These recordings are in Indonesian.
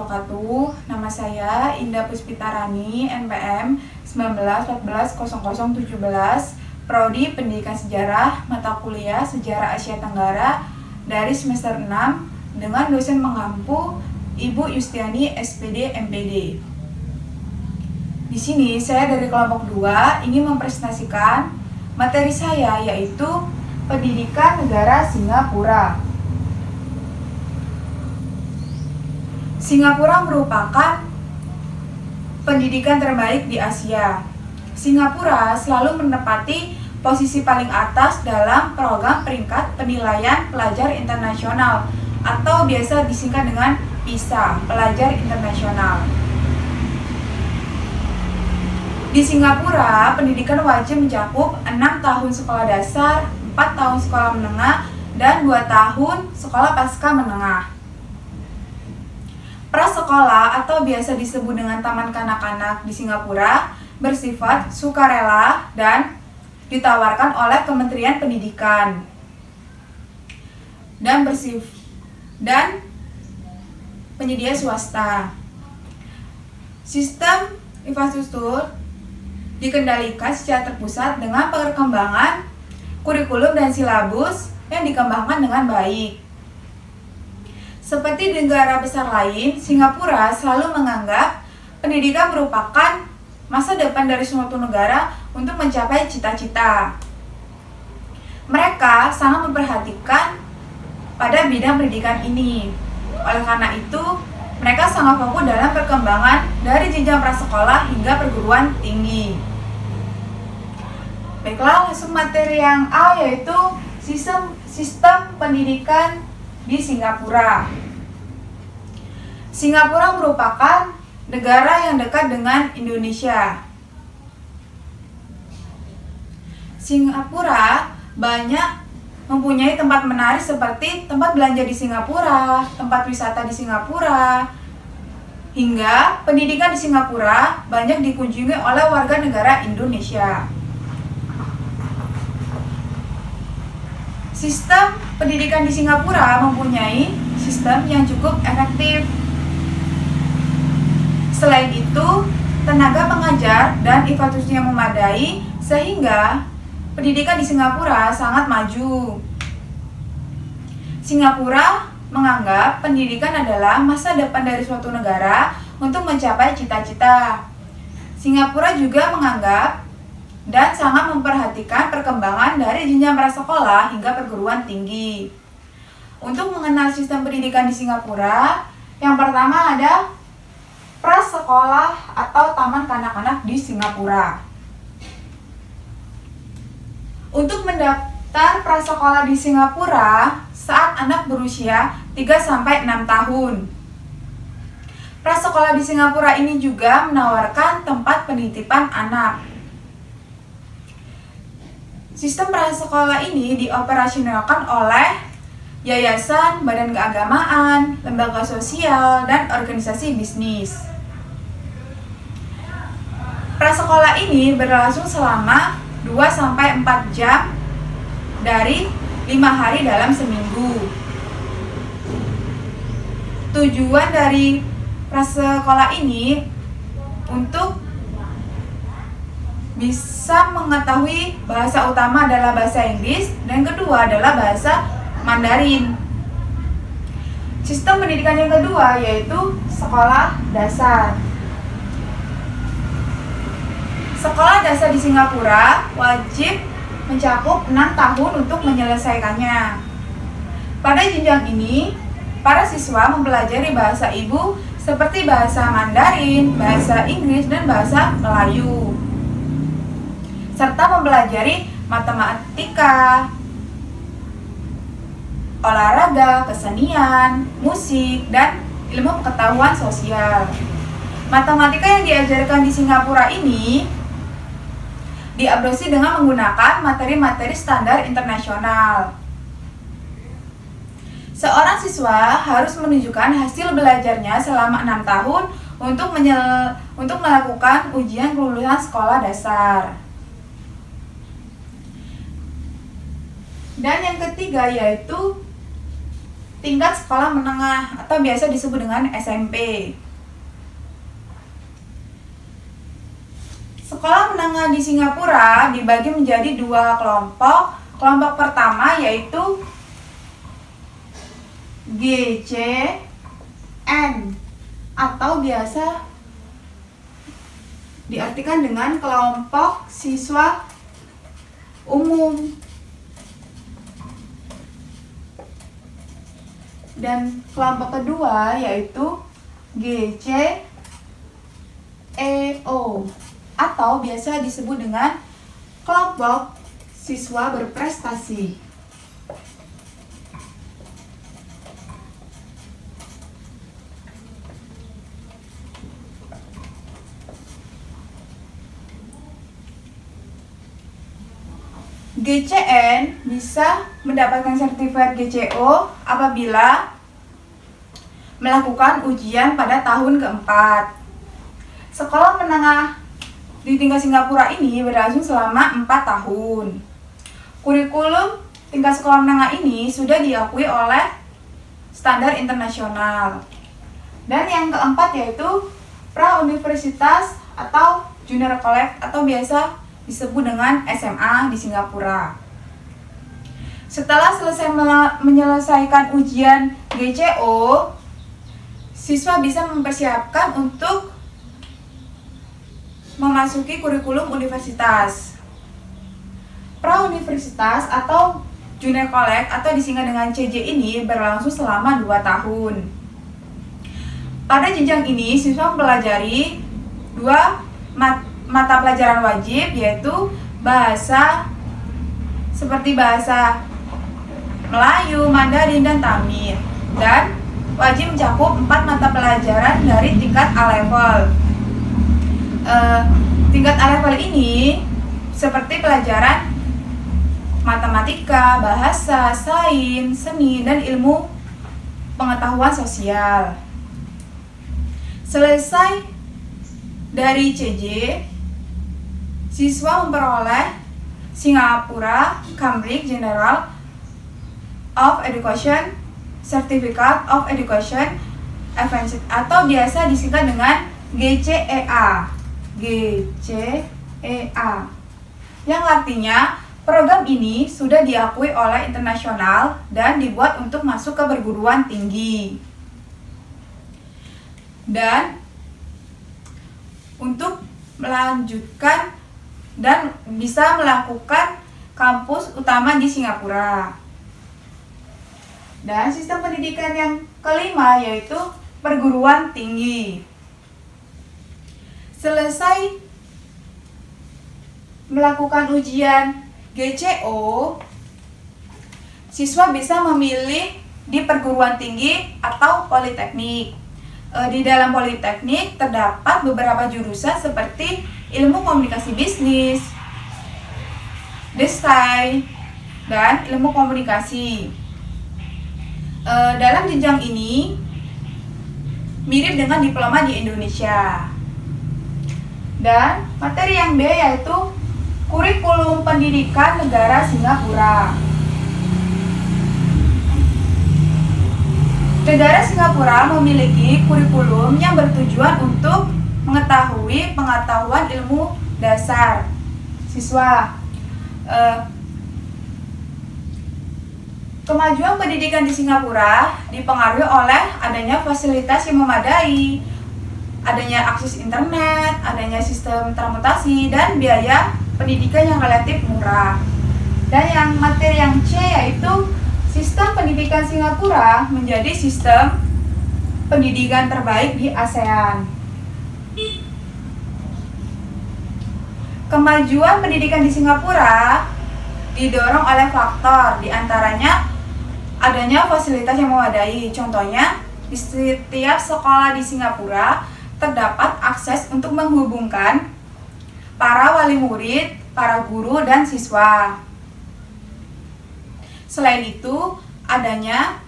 wabarakatuh. Nama saya Indah Puspitarani, NPM 19140017, Prodi Pendidikan Sejarah, mata kuliah Sejarah Asia Tenggara dari semester 6 dengan dosen mengampu Ibu Yustiani SPD MPD. Di sini saya dari kelompok 2 ingin mempresentasikan materi saya, yaitu Pendidikan Negara Singapura. Singapura merupakan pendidikan terbaik di Asia. Singapura selalu menempati posisi paling atas dalam program peringkat penilaian pelajar internasional atau biasa disingkat dengan PISA, pelajar internasional. Di Singapura, pendidikan wajib mencakup 6 tahun sekolah dasar, 4 tahun sekolah menengah, dan 2 tahun sekolah pasca menengah. Prasekolah atau biasa disebut dengan taman kanak-kanak di Singapura bersifat sukarela dan ditawarkan oleh Kementerian Pendidikan dan penyedia swasta. Sistem infrastruktur dikendalikan secara terpusat dengan perkembangan kurikulum dan silabus yang dikembangkan dengan baik. Seperti di negara besar lain, Singapura selalu menganggap pendidikan merupakan masa depan dari suatu negara untuk mencapai cita-cita. Mereka sangat memperhatikan pada bidang pendidikan ini. Oleh karena itu, mereka sangat fokus dalam perkembangan dari jenjang prasekolah hingga perguruan tinggi. Baiklah, langsung materi yang A, yaitu sistem pendidikan di Singapura. Singapura merupakan negara yang dekat dengan Indonesia. Singapura banyak mempunyai tempat menarik seperti tempat belanja di Singapura, tempat wisata di Singapura, hingga pendidikan di Singapura banyak dikunjungi oleh warga negara Indonesia. Sistem pendidikan di Singapura mempunyai sistem yang cukup efektif. Selain itu, tenaga pengajar dan infrastruktur yang memadai sehingga pendidikan di Singapura sangat maju. Singapura menganggap pendidikan adalah masa depan dari suatu negara untuk mencapai cita-cita. Singapura juga menganggap dan sangat memperhatikan perkembangan dari jenjang prasekolah hingga perguruan tinggi. Untuk mengenal sistem pendidikan di Singapura, yang pertama ada prasekolah atau taman kanak-kanak di Singapura. Untuk mendaftar prasekolah di Singapura saat anak berusia 3-6 tahun. Prasekolah di Singapura ini juga menawarkan tempat penitipan anak. Sistem prasekolah ini dioperasionalkan oleh yayasan, badan keagamaan, lembaga sosial, dan organisasi bisnis. Prasekolah ini berlangsung selama 2-4 jam dari 5 hari dalam seminggu. Tujuan dari prasekolah ini untuk bisa mengetahui bahasa utama adalah bahasa Inggris dan kedua adalah bahasa Mandarin. Sistem pendidikan yang kedua yaitu sekolah dasar. Sekolah dasar di Singapura wajib mencakup 6 tahun untuk menyelesaikannya. Pada jenjang ini, para siswa mempelajari bahasa ibu seperti bahasa Mandarin, bahasa Inggris, dan bahasa Melayu, serta mempelajari matematika, olahraga, kesenian, musik, dan ilmu pengetahuan sosial. Matematika yang diajarkan di Singapura ini diadopsi dengan menggunakan materi-materi standar internasional. Seorang siswa harus menunjukkan hasil belajarnya selama 6 tahun untuk melakukan ujian kelulusan sekolah dasar. Dan yang ketiga yaitu tingkat sekolah menengah atau biasa disebut dengan SMP. Sekolah menengah di Singapura dibagi menjadi dua kelompok. Kelompok pertama yaitu GCN atau biasa diartikan dengan kelompok siswa umum. Dan kelompok kedua yaitu GCEO atau biasa disebut dengan kelompok siswa berprestasi. GCN bisa mendapatkan sertifikat GCO apabila melakukan ujian pada tahun keempat. Sekolah menengah di tingkat Singapura ini berlangsung selama 4 tahun. Kurikulum tingkat sekolah menengah ini sudah diakui oleh standar internasional. Dan yang keempat yaitu pra-universitas atau junior college atau biasa disebut dengan SMA di Singapura. Setelah selesai menyelesaikan ujian GCO, siswa bisa mempersiapkan untuk memasuki kurikulum universitas. Pra-universitas atau junior college atau disingkat dengan CJ ini berlangsung selama 2 tahun. Pada jenjang ini, siswa mempelajari 2 mata pelajaran wajib, yaitu bahasa seperti bahasa Melayu, Mandarin, dan Tamil, dan wajib mencakup 4 mata pelajaran dari tingkat A-level. Tingkat A-level ini seperti pelajaran matematika, bahasa, sains, seni, dan ilmu pengetahuan sosial. Selesai dari CJ, siswa memperoleh Singapura Cambridge General of Education Certificate of Education Advanced atau biasa disingkat dengan GCEA. GCEA yang artinya program ini sudah diakui oleh internasional dan dibuat untuk masuk ke perguruan tinggi. Dan untuk melanjutkan dan bisa melakukan kampus utama di Singapura. Dan sistem pendidikan yang kelima yaitu perguruan tinggi. Selesai melakukan ujian GCO, siswa bisa memilih di perguruan tinggi atau politeknik. Di dalam politeknik terdapat beberapa jurusan seperti ilmu komunikasi bisnis, desain, dan ilmu komunikasi. Dalam jenjang ini mirip dengan diploma di Indonesia. Dan materi yang B yaitu kurikulum pendidikan negara Singapura. Negara Singapura memiliki kurikulum yang bertujuan untuk mengetahui pengetahuan ilmu dasar siswa. Kemajuan pendidikan di Singapura dipengaruhi oleh adanya fasilitas yang memadai, adanya akses internet, adanya sistem transportasi, dan biaya pendidikan yang relatif murah. Dan yang materi yang C yaitu sistem pendidikan Singapura menjadi sistem pendidikan terbaik di ASEAN. Kemajuan pendidikan di Singapura didorong oleh faktor diantaranya adanya fasilitas yang memadai. Contohnya, di setiap sekolah di Singapura terdapat akses untuk menghubungkan para wali murid, para guru, dan siswa. Selain itu, adanya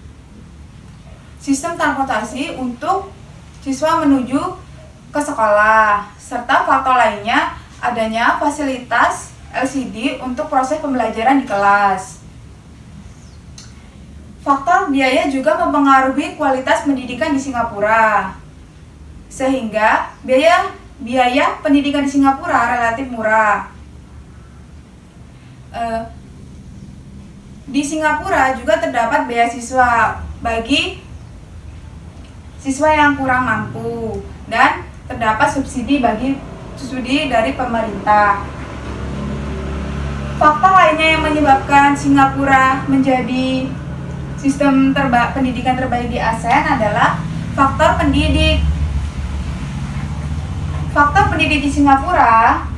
sistem transportasi untuk siswa menuju ke sekolah, serta faktor lainnya adanya fasilitas LCD untuk proses pembelajaran di kelas. Faktor biaya juga mempengaruhi kualitas pendidikan di Singapura, sehingga biaya pendidikan di Singapura relatif murah. Di Singapura juga terdapat beasiswa bagi siswa yang kurang mampu dan terdapat subsidi bagi studi dari pemerintah. Faktor lainnya yang menyebabkan Singapura menjadi sistem pendidikan terbaik di ASEAN adalah faktor pendidik. Faktor pendidik di Singapura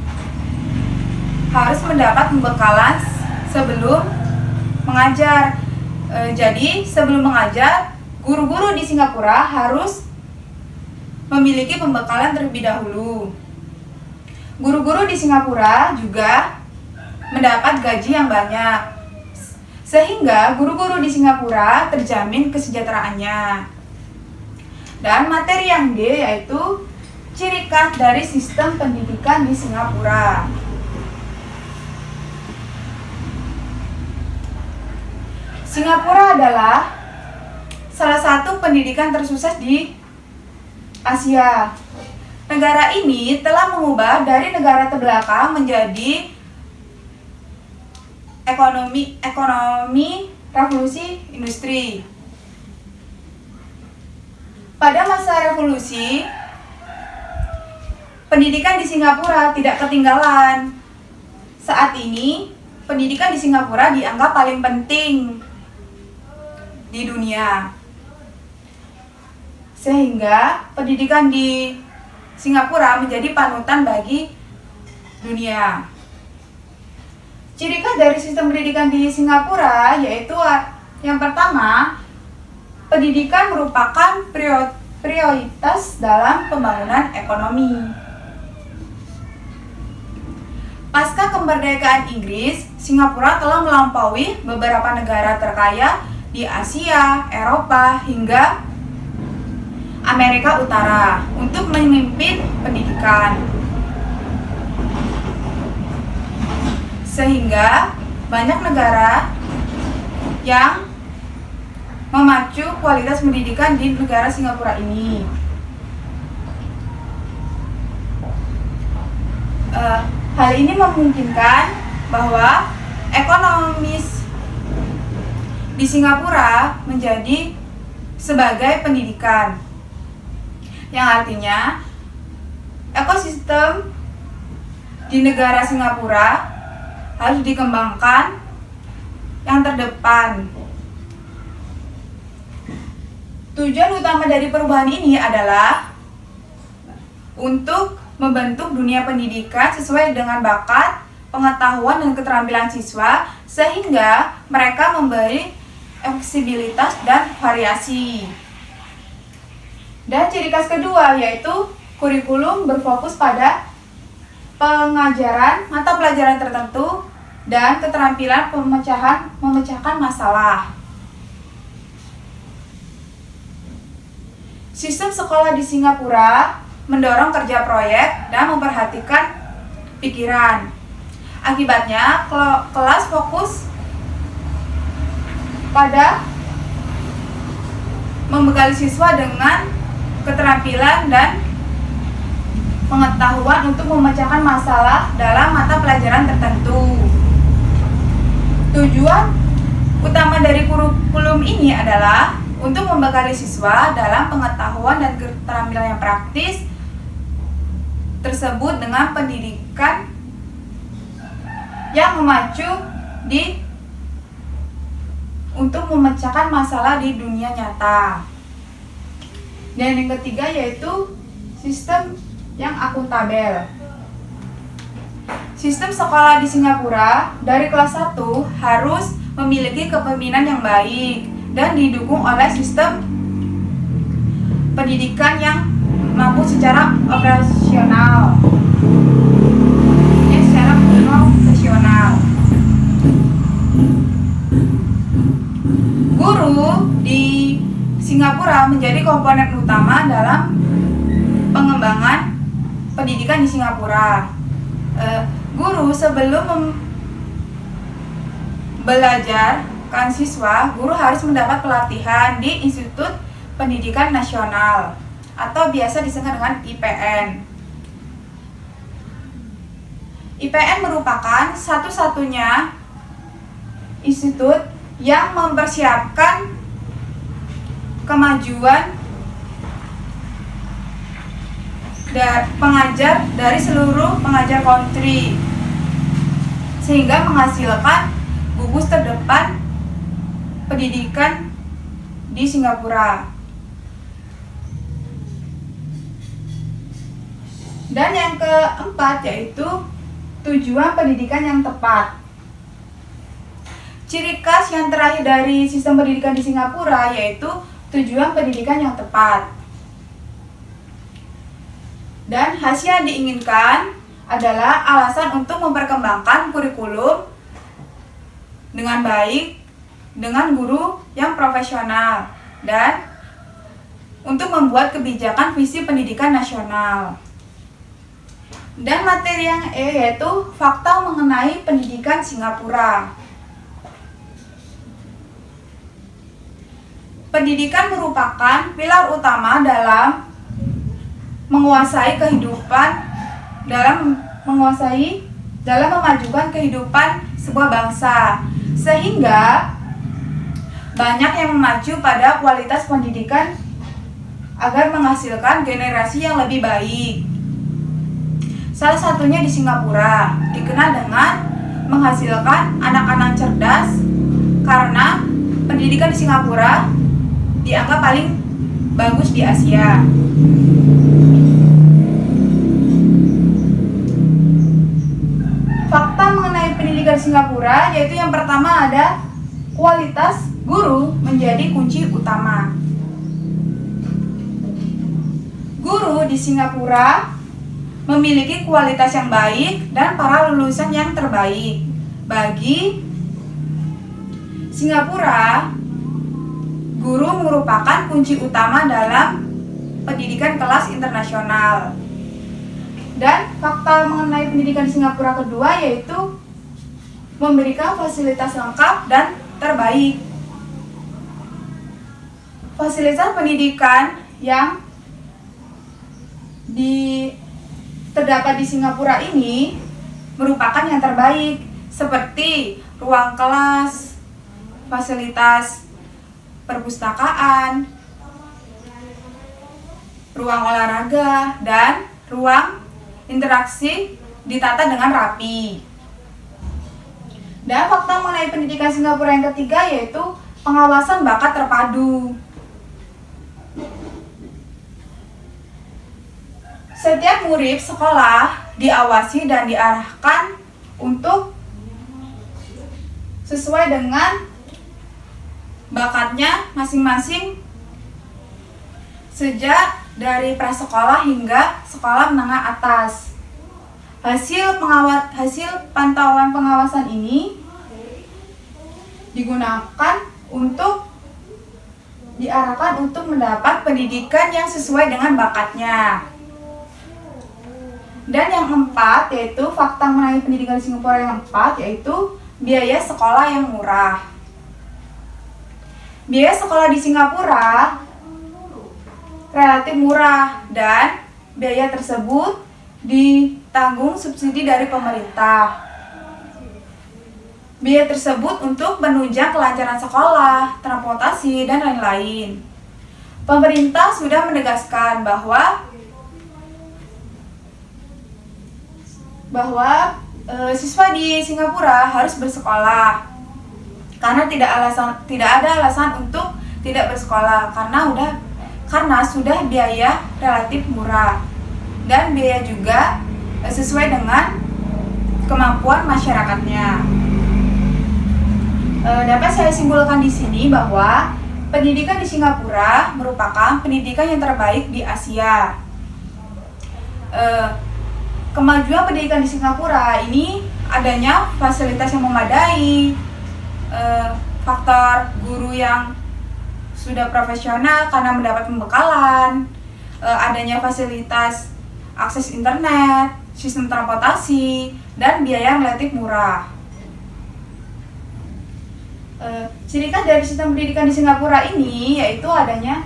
harus mendapat pembekalan sebelum mengajar. Jadi sebelum mengajar, guru-guru di Singapura harus memiliki pembekalan terlebih dahulu. Guru-guru di Singapura juga mendapat gaji yang banyak, sehingga guru-guru di Singapura terjamin kesejahteraannya. Dan materi yang D yaitu ciri khas dari sistem pendidikan di Singapura. Singapura adalah salah satu pendidikan tersukses di Asia. Negara ini telah mengubah dari negara terbelakang menjadi ekonomi revolusi industri. Pada masa revolusi, pendidikan di Singapura tidak ketinggalan. Saat ini, pendidikan di Singapura dianggap paling penting di dunia. Sehingga pendidikan di Singapura menjadi panutan bagi dunia. Ciri khas dari sistem pendidikan di Singapura yaitu yang pertama, pendidikan merupakan prioritas dalam pembangunan ekonomi. Pasca kemerdekaan Inggris, Singapura telah melampaui beberapa negara terkaya di Asia, Eropa, hingga Amerika Utara untuk memimpin pendidikan. Sehingga banyak negara yang memacu kualitas pendidikan di negara Singapura ini. Hal ini memungkinkan bahwa ekonomi di Singapura menjadi sebagai pendidikan, yang artinya ekosistem di negara Singapura harus dikembangkan yang terdepan. Tujuan utama dari perubahan ini adalah untuk membentuk dunia pendidikan sesuai dengan bakat, pengetahuan, dan keterampilan siswa, sehingga mereka memberi fleksibilitas dan variasi. Dan ciri khas kedua yaitu kurikulum berfokus pada pengajaran mata pelajaran tertentu dan keterampilan memecahkan masalah. Sistem sekolah di Singapura mendorong kerja proyek dan memperhatikan pikiran. Akibatnya, kelas fokus pada membekali siswa dengan keterampilan dan pengetahuan untuk memecahkan masalah dalam mata pelajaran tertentu. Tujuan utama dari kurikulum ini adalah untuk membekali siswa dalam pengetahuan dan keterampilan yang praktis tersebut dengan pendidikan yang memacu untuk memecahkan masalah di dunia nyata. Dan yang ketiga yaitu sistem yang akuntabel. Sistem sekolah di Singapura dari kelas 1 harus memiliki kepemimpinan yang baik dan didukung oleh sistem pendidikan yang mampu secara operasional. Guru di Singapura menjadi komponen utama dalam pengembangan pendidikan di Singapura. Guru sebelum belajar menyiapkan siswa, guru harus mendapat pelatihan di Institut Pendidikan Nasional atau biasa disingkat dengan IPN. IPN merupakan satu-satunya institut yang mempersiapkan kemajuan pengajar dari seluruh pengajar country, sehingga menghasilkan gugus terdepan pendidikan di Singapura. Dan yang keempat yaitu tujuan pendidikan yang tepat. Ciri khas yang terakhir dari sistem pendidikan di Singapura yaitu tujuan pendidikan yang tepat. Dan hasil yang diinginkan adalah alasan untuk memperkembangkan kurikulum dengan baik, dengan guru yang profesional, dan untuk membuat kebijakan visi pendidikan nasional. Dan materi yang yaitu fakta mengenai pendidikan Singapura. Pendidikan merupakan pilar utama dalam dalam memajukan kehidupan sebuah bangsa, sehingga banyak yang mengacu pada kualitas pendidikan agar menghasilkan generasi yang lebih baik. Salah satunya di Singapura dikenal dengan menghasilkan anak-anak cerdas, karena pendidikan di Singapura dianggap paling bagus di Asia. Fakta mengenai pendidikan Singapura yaitu yang pertama ada kualitas guru menjadi kunci utama. Guru di Singapura memiliki kualitas yang baik dan para lulusan yang terbaik. Bagi Singapura, guru merupakan kunci utama dalam pendidikan kelas internasional. Dan fakta mengenai pendidikan di Singapura kedua yaitu memberikan fasilitas lengkap dan terbaik. Fasilitas pendidikan yang terdapat di Singapura ini merupakan yang terbaik, seperti ruang kelas, fasilitas perpustakaan, ruang olahraga, dan ruang interaksi ditata dengan rapi. Dan fakta mengenai pendidikan Singapura yang ketiga yaitu pengawasan bakat terpadu. Setiap murid sekolah diawasi dan diarahkan untuk sesuai dengan bakatnya masing-masing sejak dari prasekolah hingga sekolah menengah atas. Hasil pantauan pengawasan ini diarahkan untuk mendapat pendidikan yang sesuai dengan bakatnya. Dan yang keempat yaitu fakta mengenai pendidikan di Singapura yang keempat yaitu biaya sekolah yang murah. Biaya sekolah di Singapura relatif murah dan biaya tersebut ditanggung subsidi dari pemerintah. Biaya tersebut untuk menunjang kelancaran sekolah, transportasi, dan lain-lain. Pemerintah sudah menegaskan bahwa siswa di Singapura harus bersekolah karena tidak ada alasan untuk tidak bersekolah karena sudah biaya relatif murah dan biaya juga sesuai dengan kemampuan masyarakatnya. Dapat saya simpulkan di sini bahwa pendidikan di Singapura merupakan pendidikan yang terbaik di Asia. Kemajuan pendidikan di Singapura ini adanya fasilitas yang memadai, faktor guru yang sudah profesional karena mendapat pembekalan, adanya fasilitas akses internet, sistem transportasi, dan biaya yang relatif murah. Ciri khas dari sistem pendidikan di Singapura ini yaitu adanya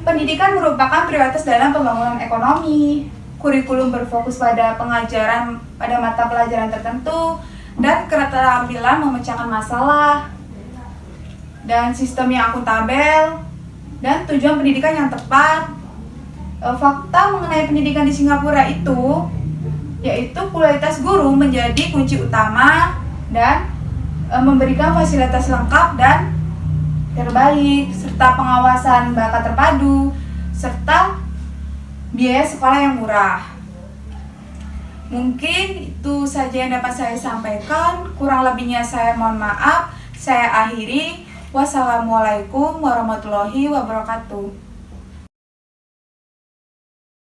pendidikan merupakan prioritas dalam pembangunan ekonomi, kurikulum berfokus pada pengajaran pada mata pelajaran tertentu, dan keterampilan memecahkan masalah, dan sistem yang akuntabel, dan tujuan pendidikan yang tepat. Fakta mengenai pendidikan di Singapura itu yaitu kualitas guru menjadi kunci utama dan memberikan fasilitas lengkap dan terbaik, serta pengawasan bakat terpadu, serta biaya sekolah yang murah. Mungkin itu saja yang dapat saya sampaikan. Kurang lebihnya saya mohon maaf. Saya akhiri. Wassalamualaikum warahmatullahi wabarakatuh.